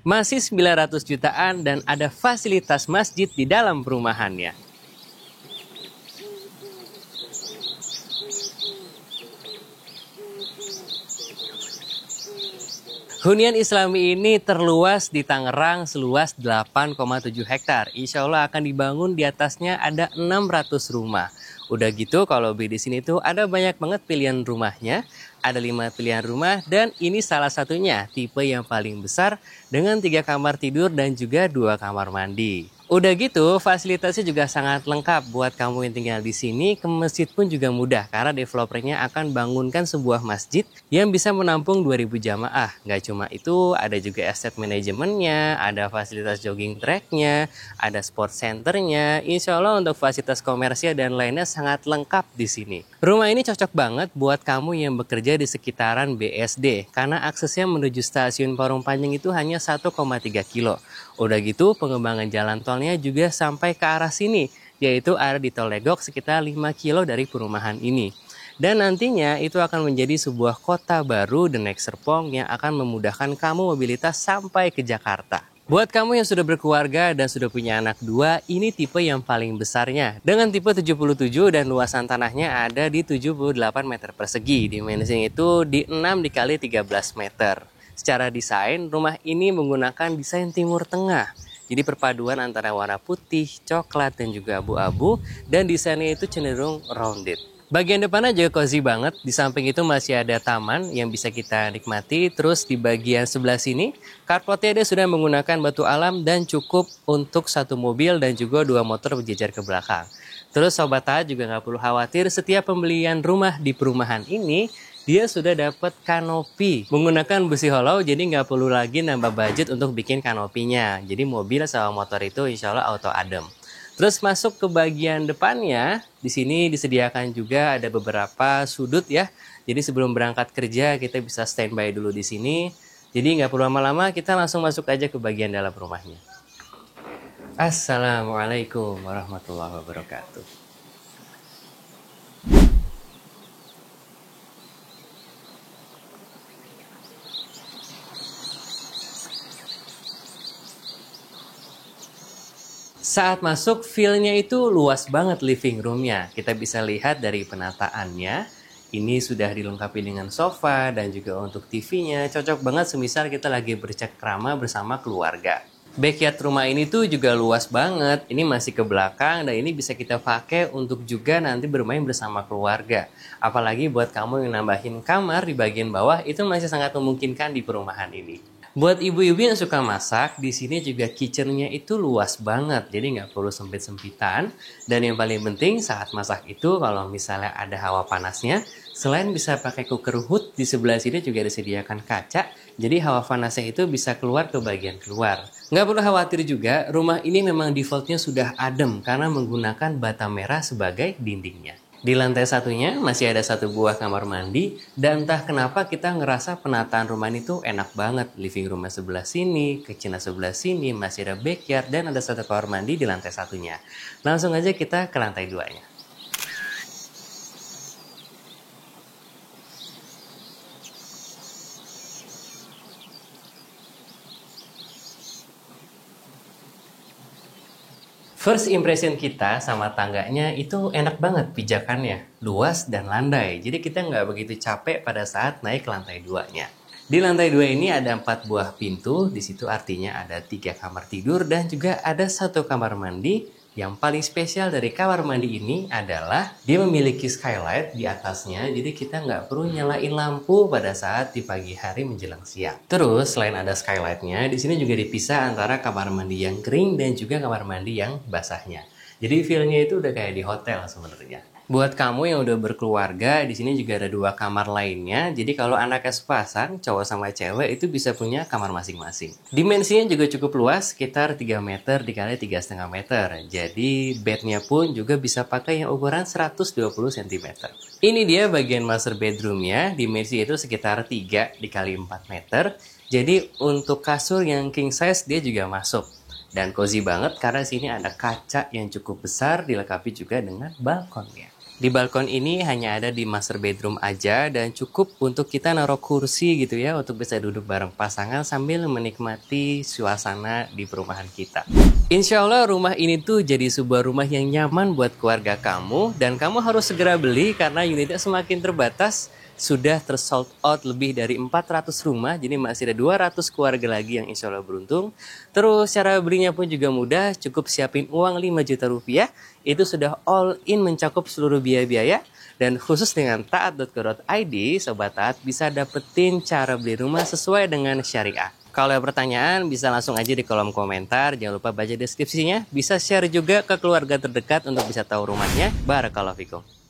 Masih 900 jutaan dan ada fasilitas masjid di dalam perumahannya. Hunian Islami ini terluas di Tangerang seluas 8,7 hektar. Insya Allah akan dibangun di atasnya ada 600 rumah. Udah gitu kalau beli di sini tuh ada banyak banget pilihan rumahnya. Ada 5 pilihan rumah dan ini salah satunya tipe yang paling besar dengan 3 kamar tidur dan juga 2 kamar mandi. Udah gitu, fasilitasnya juga sangat lengkap buat kamu yang tinggal di sini. Ke masjid pun juga mudah karena developernya akan bangunkan sebuah masjid yang bisa menampung 2000 jamaah. Nggak cuma itu, ada juga asset manajemennya, ada fasilitas jogging tracknya, ada sport centernya. Insya Allah untuk fasilitas komersial dan lainnya sangat lengkap di sini. Rumah ini cocok banget buat kamu yang bekerja di sekitaran BSD karena aksesnya menuju stasiun Parung Panjang itu hanya 1,3 kilo. Udah gitu pengembangan jalan tolnya juga sampai ke arah sini, yaitu ada di Tol Legok sekitar 5 kilo dari perumahan ini. Dan nantinya itu akan menjadi sebuah kota baru The Next Serpong yang akan memudahkan kamu mobilitas sampai ke Jakarta. Buat kamu yang sudah berkeluarga dan sudah punya anak 2, ini tipe yang paling besarnya. Dengan tipe 77 dan luasan tanahnya ada di 78 meter persegi. Dimensinya itu di 6 dikali 13 meter. Secara desain, rumah ini menggunakan desain Timur Tengah. Jadi perpaduan antara warna putih, coklat, dan juga abu-abu. Dan desainnya itu cenderung rounded. Bagian depannya juga cozy banget. Di samping itu masih ada taman yang bisa kita nikmati. Terus di bagian sebelah sini, carportnya dia sudah menggunakan batu alam dan cukup untuk 1 mobil dan juga 2 motor berjejer ke belakang. Terus Sobat Taat juga nggak perlu khawatir, setiap pembelian rumah di perumahan ini dia sudah dapat kanopi menggunakan besi hollow, jadi nggak perlu lagi nambah budget untuk bikin kanopinya. Jadi mobil sama motor itu insya Allah auto adem. Terus masuk ke bagian depannya, di sini disediakan juga ada beberapa sudut ya. Jadi sebelum berangkat kerja kita bisa standby dulu di sini. Jadi nggak perlu lama-lama, kita langsung masuk aja ke bagian dalam rumahnya. Assalamualaikum warahmatullahi wabarakatuh. Saat masuk, feel-nya itu luas banget living room-nya. Kita bisa lihat dari penataannya. Ini sudah dilengkapi dengan sofa dan juga untuk TV-nya. Cocok banget semisal kita lagi bercengkrama bersama keluarga. Backyard rumah ini tuh juga luas banget. Ini masih ke belakang dan ini bisa kita pakai untuk juga nanti bermain bersama keluarga. Apalagi buat kamu yang nambahin kamar di bagian bawah, itu masih sangat memungkinkan di perumahan ini. Buat ibu-ibu yang suka masak, di sini juga kitchennya itu luas banget, jadi nggak perlu sempit-sempitan. Dan yang paling penting saat masak itu, kalau misalnya ada hawa panasnya, selain bisa pakai cooker hood, di sebelah sini juga disediakan kaca, jadi hawa panasnya itu bisa keluar ke bagian keluar. Nggak perlu khawatir juga, rumah ini memang defaultnya sudah adem karena menggunakan bata merah sebagai dindingnya. Di lantai satunya masih ada 1 buah kamar mandi dan entah kenapa kita ngerasa penataan rumah ini tuh enak banget. Living room sebelah sini, kitchen sebelah sini, masih ada backyard dan ada 1 kamar mandi di lantai satunya. Langsung aja kita ke lantai 2-nya. First impression kita sama tangganya itu enak banget pijakannya, luas dan landai. Jadi kita nggak begitu capek pada saat naik ke lantai 2-nya. Di lantai 2 ini ada 4 buah pintu, di situ artinya ada 3 kamar tidur dan juga ada 1 kamar mandi. Yang paling spesial dari kamar mandi ini adalah dia memiliki skylight di atasnya, jadi kita nggak perlu nyalain lampu pada saat di pagi hari menjelang siang. Terus selain ada skylightnya, di sini juga dipisah antara kamar mandi yang kering dan juga kamar mandi yang basahnya. Jadi feel-nya itu udah kayak di hotel sebenarnya. Buat kamu yang udah berkeluarga, di sini juga ada 2 kamar lainnya. Jadi kalau anaknya sepasang, cowok sama cewek itu bisa punya kamar masing-masing. Dimensinya juga cukup luas, sekitar 3 meter dikali 3,5 meter. Jadi bednya pun juga bisa pakai yang ukuran 120 cm. Ini dia bagian master bedroomnya. Dimensi itu sekitar 3 dikali 4 meter. Jadi untuk kasur yang king size dia juga masuk. Dan cozy banget karena sini ada kaca yang cukup besar dilengkapi juga dengan balkonnya. Di balkon ini hanya ada di master bedroom aja dan cukup untuk kita naruh kursi gitu ya untuk bisa duduk bareng pasangan sambil menikmati suasana di perumahan kita. Insya Allah rumah ini tuh jadi sebuah rumah yang nyaman buat keluarga kamu dan kamu harus segera beli karena unitnya semakin terbatas. Sudah tersold out lebih dari 400 rumah, jadi masih ada 200 keluarga lagi yang insya Allah beruntung. Terus cara belinya pun juga mudah, cukup siapin uang 5 juta rupiah, itu sudah all in mencakup seluruh biaya-biaya. Dan khusus dengan taat.co.id, Sobat Taat bisa dapetin cara beli rumah sesuai dengan syariah. Kalau ada pertanyaan bisa langsung aja di kolom komentar, jangan lupa baca deskripsinya, bisa share juga ke keluarga terdekat untuk bisa tahu rumahnya. Barakallahu fikum.